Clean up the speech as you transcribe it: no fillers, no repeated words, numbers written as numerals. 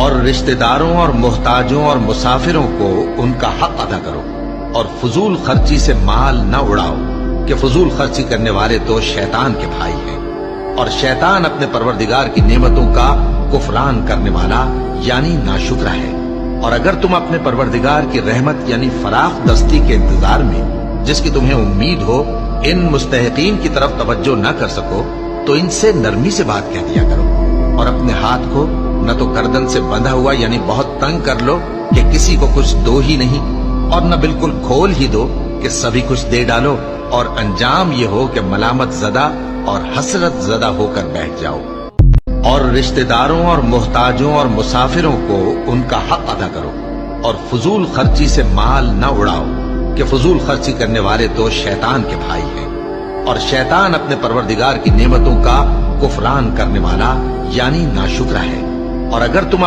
اور رشتہ داروں اور محتاجوں اور مسافروں کو ان کا حق ادا کرو، اور فضول خرچی سے مال نہ اڑاؤ کہ فضول خرچی کرنے والے تو شیطان کے بھائی ہیں، اور شیطان اپنے پروردگار کی نعمتوں کا کفران کرنے والا یعنی ناشکرا ہے۔ اور اگر تم اپنے پروردگار کی رحمت یعنی فراخ دستی کے انتظار میں جس کی تمہیں امید ہو ان مستحقین کی طرف توجہ نہ کر سکو تو ان سے نرمی سے بات کہہ دیا کرو، اور اپنے ہاتھ کو نہ تو گردن سے بندھا ہوا یعنی بہت تنگ کر لو کہ کسی کو کچھ دو ہی نہیں، اور نہ بالکل کھول ہی دو کہ سبھی کچھ دے ڈالو، اور انجام یہ ہو کہ ملامت زدہ اور حسرت زدہ ہو کر بیٹھ جاؤ۔ اور رشتہ داروں اور محتاجوں اور مسافروں کو ان کا حق ادا کرو، اور فضول خرچی سے مال نہ اڑاؤ کہ فضول خرچی کرنے والے تو شیطان کے بھائی ہیں، اور شیطان اپنے پروردگار کی نعمتوں کا کفران کرنے والا یعنی ناشکرا ہے۔ اور اگر تم